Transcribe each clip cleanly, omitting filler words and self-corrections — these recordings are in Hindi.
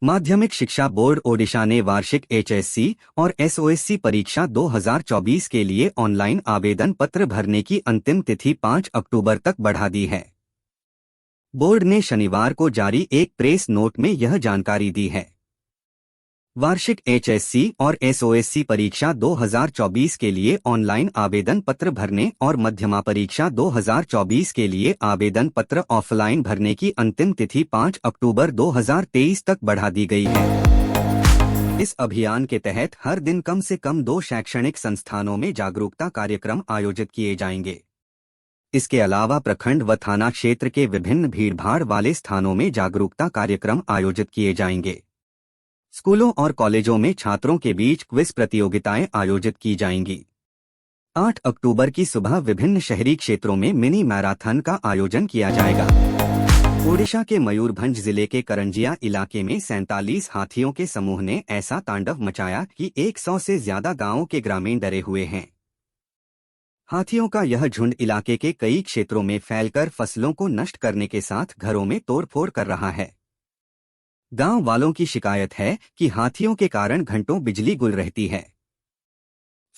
माध्यमिक शिक्षा बोर्ड ओडिशा ने वार्षिक एचएससी और एसओएससी परीक्षा 2024 के लिए ऑनलाइन आवेदन पत्र भरने की अंतिम तिथि 5 अक्टूबर तक बढ़ा दी है। बोर्ड ने शनिवार को जारी एक प्रेस नोट में यह जानकारी दी है। वार्षिक एचएससी और एसओएससी परीक्षा 2024 के लिए ऑनलाइन आवेदन पत्र भरने और मध्यमा परीक्षा 2024 के लिए आवेदन पत्र ऑफलाइन भरने की अंतिम तिथि 5 अक्टूबर 2023 तक बढ़ा दी गई है। इस अभियान के तहत हर दिन कम से कम 2 शैक्षणिक संस्थानों में जागरूकता कार्यक्रम आयोजित किए जाएंगे। इसके अलावा प्रखंड व थाना क्षेत्र के विभिन्न भीड़भाड़ वाले स्थानों में जागरूकता कार्यक्रम आयोजित किए जाएंगे। स्कूलों और कॉलेजों में छात्रों के बीच क्विज प्रतियोगिताएं आयोजित की जाएंगी। 8 अक्टूबर की सुबह विभिन्न शहरी क्षेत्रों में मिनी मैराथन का आयोजन किया जाएगा। ओडिशा के मयूरभंज जिले के करंजिया इलाके में 47 हाथियों के समूह ने ऐसा तांडव मचाया कि 100 से ज्यादा गांवों के ग्रामीण डरे हुए हैं। हाथियों का यह झुंड इलाके के कई क्षेत्रों में फैलकर फसलों को नष्ट करने के साथ घरों में तोड़फोड़ कर रहा है। गांव वालों की शिकायत है कि हाथियों के कारण घंटों बिजली गुल रहती है।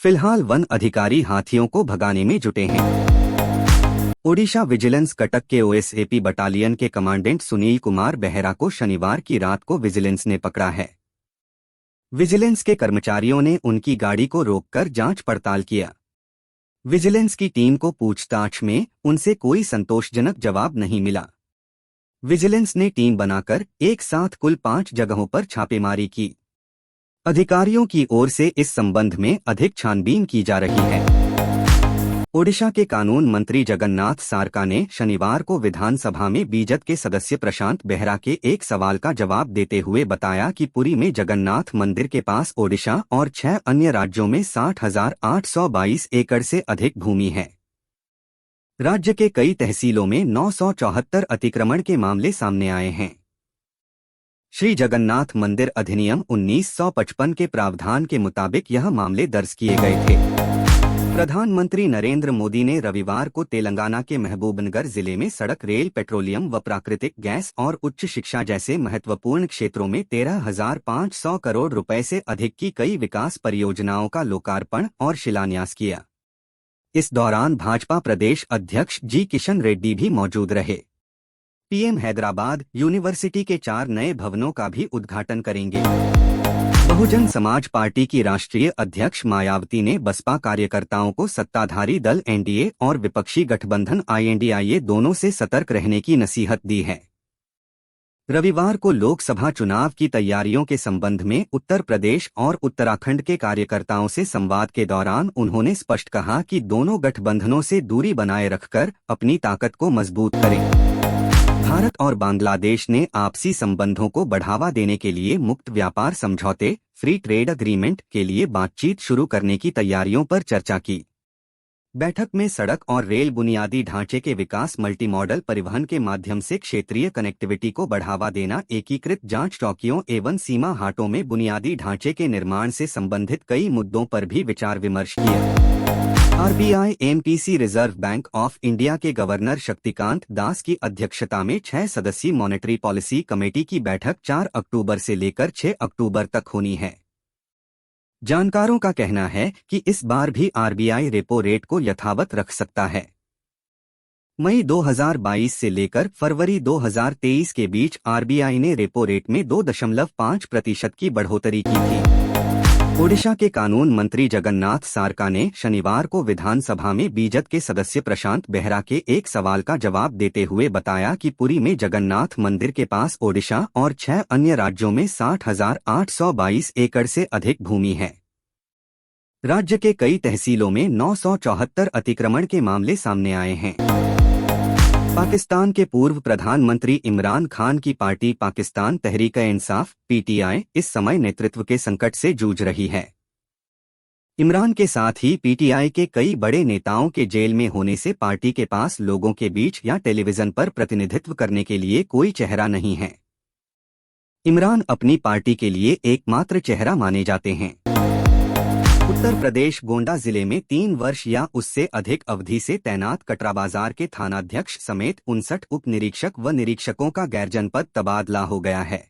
फिलहाल वन अधिकारी हाथियों को भगाने में जुटे हैं। ओडिशा विजिलेंस कटक के ओएसएपी बटालियन के कमांडेंट सुनील कुमार बेहरा को शनिवार की रात को विजिलेंस ने पकड़ा है। विजिलेंस के कर्मचारियों ने उनकी गाड़ी को रोककर जांच पड़ताल किया। विजिलेंस की टीम को पूछताछ में उनसे कोई संतोषजनक जवाब नहीं मिला। विजिलेंस ने टीम बनाकर एक साथ कुल 5 जगहों पर छापेमारी की। अधिकारियों की ओर से इस संबंध में अधिक छानबीन की जा रही है। ओडिशा के कानून मंत्री जगन्नाथ सारका ने शनिवार को विधानसभा में बीजेपी के सदस्य प्रशांत बेहरा के एक सवाल का जवाब देते हुए बताया कि पुरी में जगन्नाथ मंदिर के पास ओडिशा और 6 अन्य राज्यों में 60,822 एकड़ से अधिक भूमि है। राज्य के कई तहसीलों में 974 अतिक्रमण के मामले सामने आए हैं। श्री जगन्नाथ मंदिर अधिनियम 1955 के प्रावधान के मुताबिक यह मामले दर्ज किए गए थे। प्रधानमंत्री नरेंद्र मोदी ने रविवार को तेलंगाना के महबूबनगर जिले में सड़क, रेल, पेट्रोलियम व प्राकृतिक गैस और उच्च शिक्षा जैसे महत्वपूर्ण क्षेत्रों में 13,500 करोड़ रुपए से अधिक की कई विकास परियोजनाओं का लोकार्पण और शिलान्यास किया। इस दौरान भाजपा प्रदेश अध्यक्ष जी किशन रेड्डी भी मौजूद रहे। पीएम हैदराबाद यूनिवर्सिटी के 4 नए भवनों का भी उद्घाटन करेंगे। बहुजन समाज पार्टी की राष्ट्रीय अध्यक्ष मायावती ने बसपा कार्यकर्ताओं को सत्ताधारी दल एनडीए और विपक्षी गठबंधन आईएनडीआईए दोनों से सतर्क रहने की नसीहत दी है। रविवार को लोकसभा चुनाव की तैयारियों के संबंध में उत्तर प्रदेश और उत्तराखंड के कार्यकर्ताओं से संवाद के दौरान उन्होंने स्पष्ट कहा कि दोनों गठबंधनों से दूरी बनाए रखकर अपनी ताकत को मजबूत करें। भारत और बांग्लादेश ने आपसी संबंधों को बढ़ावा देने के लिए मुक्त व्यापार समझौते फ्री ट्रेड एग्रीमेंट के लिए बातचीत शुरू करने की तैयारियों पर चर्चा की। बैठक में सड़क और रेल बुनियादी ढांचे के विकास, मल्टी मॉडल परिवहन के माध्यम से क्षेत्रीय कनेक्टिविटी को बढ़ावा देना, एकीकृत जांच चौकियों एवं सीमा हाटों में बुनियादी ढांचे के निर्माण से संबंधित कई मुद्दों पर भी विचार विमर्श किया। RBI MPC reserve bank of India के गवर्नर शक्तिकांत दास की अध्यक्षता में 6 सदस्यीय मॉनेटरी पॉलिसी कमेटी की बैठक 4 अक्टूबर से लेकर 6 अक्टूबर तक होनी है। जानकारों का कहना है कि इस बार भी आरबीआई रेपो रेट को यथावत रख सकता है। मई 2022 से लेकर फरवरी 2023 के बीच आरबीआई ने रेपो रेट में 2.5% की बढ़ोतरी की थी। ओडिशा के कानून मंत्री जगन्नाथ सारका ने शनिवार को विधानसभा में बीजेपी के सदस्य प्रशांत बेहरा के एक सवाल का जवाब देते हुए बताया कि पुरी में जगन्नाथ मंदिर के पास ओडिशा और 6 अन्य राज्यों में 60,822 एकड़ से अधिक भूमि है। राज्य के कई तहसीलों में 974 अतिक्रमण के मामले सामने आए हैं। पाकिस्तान के पूर्व प्रधानमंत्री इमरान खान की पार्टी पाकिस्तान तहरीक-ए-इंसाफ पीटीआई इस समय नेतृत्व के संकट से जूझ रही है। इमरान के साथ ही पीटीआई के कई बड़े नेताओं के जेल में होने से पार्टी के पास लोगों के बीच या टेलीविजन पर प्रतिनिधित्व करने के लिए कोई चेहरा नहीं है। इमरान अपनी पार्टी के लिए एकमात्र चेहरा माने जाते हैं। उत्तर प्रदेश गोंडा जिले में 3 वर्ष या उससे अधिक अवधि से तैनात कटरा बाजार के थानाध्यक्ष समेत 59 उप निरीक्षक व निरीक्षकों का गैर जनपद तबादला हो गया है।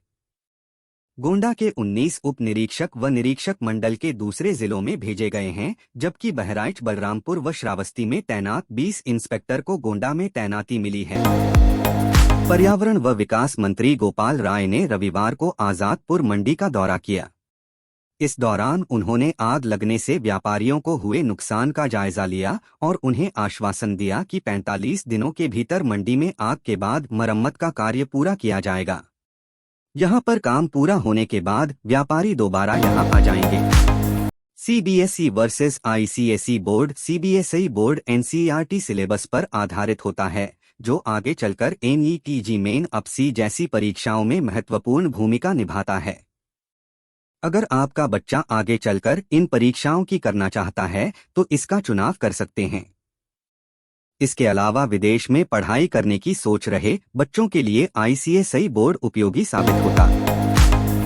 गोंडा के 19 उप निरीक्षक व निरीक्षक मंडल के दूसरे जिलों में भेजे गए हैं, जबकि बहराइच, बलरामपुर व श्रावस्ती में तैनात 20 इंस्पेक्टर को गोंडा में तैनाती मिली है। पर्यावरण व विकास मंत्री गोपाल राय ने रविवार को आजादपुर मंडी का दौरा किया। इस दौरान उन्होंने आग लगने से व्यापारियों को हुए नुकसान का जायजा लिया और उन्हें आश्वासन दिया कि 45 दिनों के भीतर मंडी में आग के बाद मरम्मत का कार्य पूरा किया जाएगा। यहां पर काम पूरा होने के बाद व्यापारी दोबारा यहां आ जाएंगे। CBSE versus ICSE board. CBSE board NCERT syllabus पर आधारित होता है, जो आगे चलकर एनईटीजी मेन अपसी जैसी परीक्षाओं में महत्वपूर्ण भूमिका निभाता है। अगर आपका बच्चा आगे चलकर इन परीक्षाओं की करना चाहता है तो इसका चुनाव कर सकते हैं। इसके अलावा विदेश में पढ़ाई करने की सोच रहे बच्चों के लिए आईसीएसई बोर्ड उपयोगी साबित होता।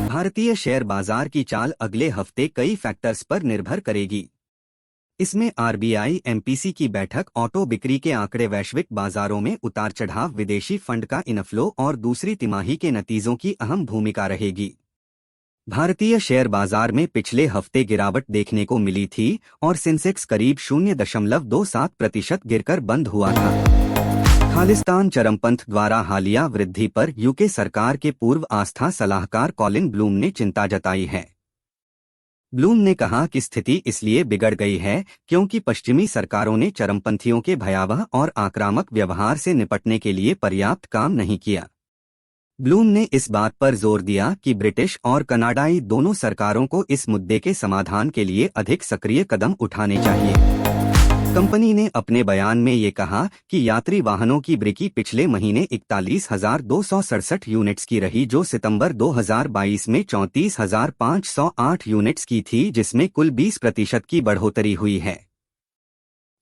भारतीय शेयर बाजार की चाल अगले हफ्ते कई फैक्टर्स पर निर्भर करेगी। इसमें आरबीआई एमपीसी की बैठक, ऑटो बिक्री के आंकड़े, वैश्विक बाजारों में उतार चढ़ाव, विदेशी फंड का इनफ्लो और दूसरी तिमाही के नतीजों की अहम भूमिका रहेगी। भारतीय शेयर बाजार में पिछले हफ्ते गिरावट देखने को मिली थी और सेंसेक्स करीब 0.27% गिरकर बंद हुआ था। खालिस्तान चरमपंथ द्वारा हालिया वृद्धि पर यूके सरकार के पूर्व आस्था सलाहकार कॉलिन ब्लूम ने चिंता जताई है। ब्लूम ने कहा कि स्थिति इसलिए बिगड़ गई है क्योंकि पश्चिमी सरकारों ने चरमपंथियों के भयावह और आक्रामक व्यवहार से निपटने के लिए पर्याप्त काम नहीं किया। ब्लूम ने इस बात पर जोर दिया कि ब्रिटिश और कनाडाई दोनों सरकारों को इस मुद्दे के समाधान के लिए अधिक सक्रिय कदम उठाने चाहिए। कंपनी ने अपने बयान में ये कहा कि यात्री वाहनों की बिक्री पिछले महीने 41,267 यूनिट्स की रही, जो सितंबर 2022 में 34,508 यूनिट्स की थी, जिसमें कुल 20% की बढ़ोतरी हुई है।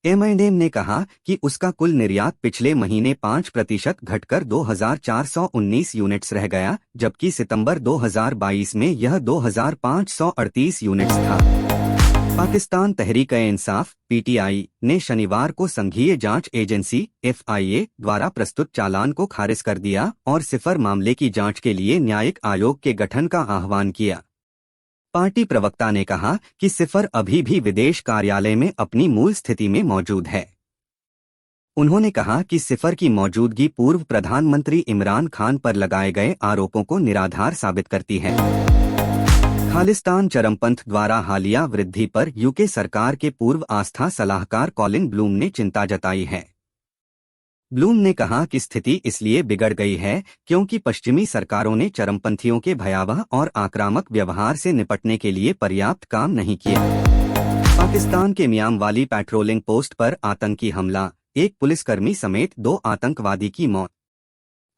एम&एम ने कहा कि उसका कुल निर्यात पिछले महीने 5% घटकर 2,419 यूनिट्स रह गया, जबकि सितंबर 2022 में यह 2,538 यूनिट्स था। पाकिस्तान तहरीक-ए-इंसाफ पीटीआई ने शनिवार को संघीय जांच एजेंसी एफआईए द्वारा प्रस्तुत चालान को खारिज कर दिया और सिफर मामले की जांच के लिए न्यायिक आयोग के गठन का आह्वान किया। पार्टी प्रवक्ता ने कहा कि सिफर अभी भी विदेश कार्यालय में अपनी मूल स्थिति में मौजूद है। उन्होंने कहा कि सिफर की मौजूदगी पूर्व प्रधानमंत्री इमरान खान पर लगाए गए आरोपों को निराधार साबित करती है। खालिस्तान चरमपंथ द्वारा हालिया वृद्धि पर यूके सरकार के पूर्व आस्था सलाहकार कॉलिन ब्लूम ने चिंता जताई है। ब्लूम ने कहा कि स्थिति इसलिए बिगड़ गई है क्योंकि पश्चिमी सरकारों ने चरमपंथियों के भयावह और आक्रामक व्यवहार से निपटने के लिए पर्याप्त काम नहीं किया। पाकिस्तान के मियांवाली पेट्रोलिंग पोस्ट पर आतंकी हमला, एक पुलिसकर्मी समेत 2 आतंकवादी की मौत।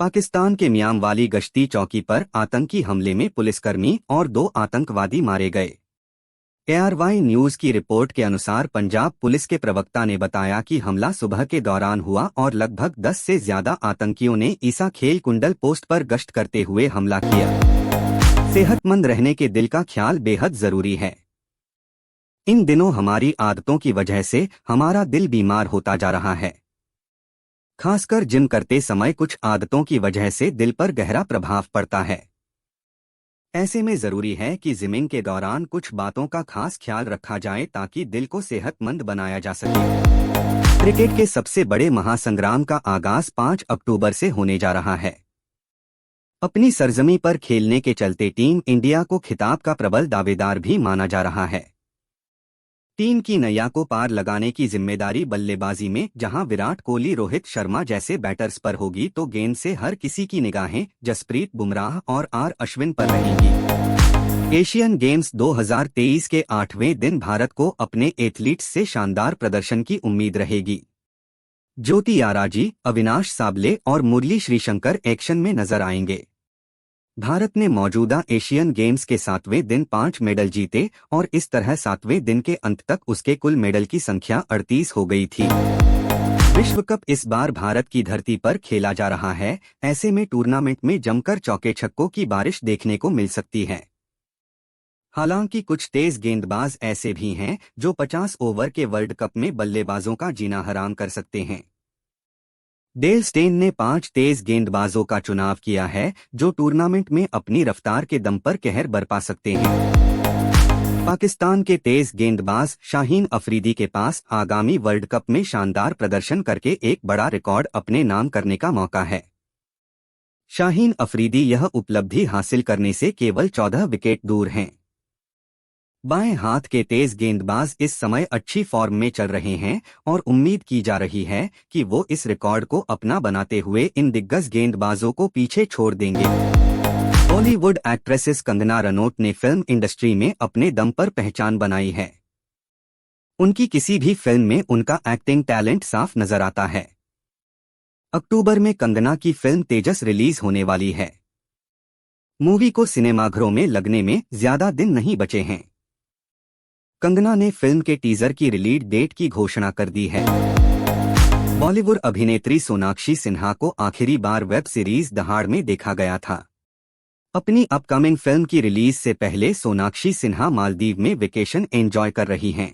पाकिस्तान के मियांवाली गश्ती चौकी पर आतंकी हमले में पुलिसकर्मी और 2 आतंकवादी मारे गए। एआरवाई न्यूज की रिपोर्ट के अनुसार पंजाब पुलिस के प्रवक्ता ने बताया कि हमला सुबह के दौरान हुआ और लगभग 10 से ज्यादा आतंकियों ने ईसा खेल कुंडल पोस्ट पर गश्त करते हुए हमला किया। सेहतमंद रहने के दिल का ख्याल बेहद जरूरी है। इन दिनों हमारी आदतों की वजह से हमारा दिल बीमार होता जा रहा है। खासकर जिम करते समय कुछ आदतों की वजह से दिल पर गहरा प्रभाव पड़ता है। ऐसे में जरूरी है कि जिमिंग के दौरान कुछ बातों का खास ख्याल रखा जाए ताकि दिल को सेहतमंद बनाया जा सके। क्रिकेट के सबसे बड़े महासंग्राम का आगाज 5 अक्टूबर से होने जा रहा है। अपनी सरजमी पर खेलने के चलते टीम इंडिया को खिताब का प्रबल दावेदार भी माना जा रहा है। टीम की नैया को पार लगाने की जिम्मेदारी बल्लेबाजी में जहां विराट कोहली, रोहित शर्मा जैसे बैटर्स पर होगी, तो गेंद से हर किसी की निगाहें जसप्रीत बुमराह और आर अश्विन पर रहेंगी। एशियन गेम्स 2023 के 8वें दिन भारत को अपने एथलीट्स से शानदार प्रदर्शन की उम्मीद रहेगी। ज्योति आराजी, अविनाश साबले और मुरली श्रीशंकर एक्शन में नजर आएंगे। भारत ने मौजूदा एशियन गेम्स के 7वें दिन 5 मेडल जीते और इस तरह 7वें दिन के अंत तक उसके कुल मेडल की संख्या 38 हो गई थी। विश्व कप इस बार भारत की धरती पर खेला जा रहा है। ऐसे में टूर्नामेंट में जमकर चौके छक्कों की बारिश देखने को मिल सकती है। हालांकि कुछ तेज गेंदबाज ऐसे भी हैं जो 50 ओवर के वर्ल्ड कप में बल्लेबाजों का जीना हराम कर सकते हैं। डेल स्टेन ने 5 तेज गेंदबाजों का चुनाव किया है जो टूर्नामेंट में अपनी रफ्तार के दम पर कहर बरपा सकते हैं। पाकिस्तान के तेज गेंदबाज शाहीन अफरीदी के पास आगामी वर्ल्ड कप में शानदार प्रदर्शन करके एक बड़ा रिकॉर्ड अपने नाम करने का मौका है। शाहीन अफरीदी यह उपलब्धि हासिल करने से केवल 14 विकेट दूर हैं। बाएं हाथ के तेज गेंदबाज इस समय अच्छी फॉर्म में चल रहे हैं और उम्मीद की जा रही है कि वो इस रिकॉर्ड को अपना बनाते हुए इन दिग्गज गेंदबाजों को पीछे छोड़ देंगे। बॉलीवुड एक्ट्रेसेस कंगना रनौत ने फिल्म इंडस्ट्री में अपने दम पर पहचान बनाई है। उनकी किसी भी फिल्म में उनका एक्टिंग टैलेंट साफ नजर आता है। अक्टूबर में कंगना की फिल्म तेजस रिलीज होने वाली है। मूवी को सिनेमाघरों में लगने में ज्यादा दिन नहीं बचे हैं। कंगना ने फिल्म के टीजर की रिलीज डेट की घोषणा कर दी है। बॉलीवुड अभिनेत्री सोनाक्षी सिन्हा को आखिरी बार वेब सीरीज दहाड़ में देखा गया था। अपनी अपकमिंग फिल्म की रिलीज से पहले सोनाक्षी सिन्हा मालदीव में वेकेशन एंजॉय कर रही हैं।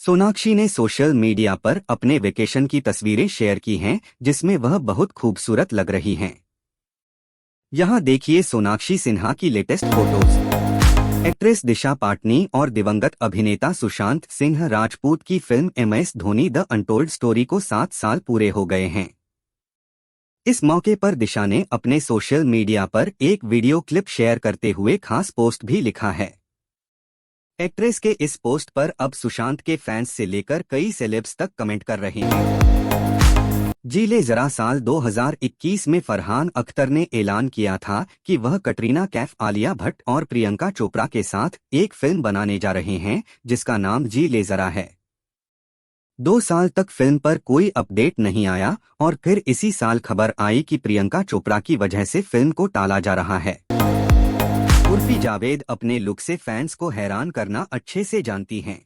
सोनाक्षी ने सोशल मीडिया पर अपने वेकेशन की तस्वीरें शेयर की हैं, जिसमें वह बहुत खूबसूरत लग रही हैं। यहां देखिए सोनाक्षी सिन्हा की लेटेस्ट फोटोज। एक्ट्रेस दिशा पाटनी और दिवंगत अभिनेता सुशांत सिंह राजपूत की film MS Dhoni the untold story को 7 साल पूरे हो गए हैं। इस मौके पर दिशा ने अपने सोशल मीडिया पर एक वीडियो क्लिप शेयर करते हुए खास पोस्ट भी लिखा है। एक्ट्रेस के इस पोस्ट पर अब सुशांत के फैंस से लेकर कई सेलेब्स तक कमेंट कर रहे हैं। जी ले जरा साल 2021 में फरहान अख्तर ने ऐलान किया था कि वह कटरीना कैफ, आलिया भट्ट और प्रियंका चोपड़ा के साथ एक फिल्म बनाने जा रहे हैं जिसका नाम जी ले जरा है। 2 साल तक फिल्म पर कोई अपडेट नहीं आया और फिर इसी साल खबर आई कि प्रियंका चोपड़ा की वजह से फिल्म को टाला जा रहा है। उर्फी जावेद अपने लुक से फैंस को हैरान करना अच्छे से जानती हैं।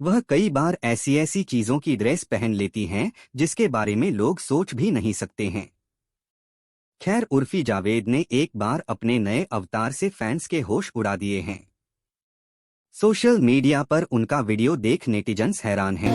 वह कई बार ऐसी चीजों की ड्रेस पहन लेती हैं जिसके बारे में लोग सोच भी नहीं सकते हैं। खैर, उर्फी जावेद ने एक बार अपने नए अवतार से फैंस के होश उड़ा दिए हैं। सोशल मीडिया पर उनका वीडियो देख नेटिजन्स हैरान हैं।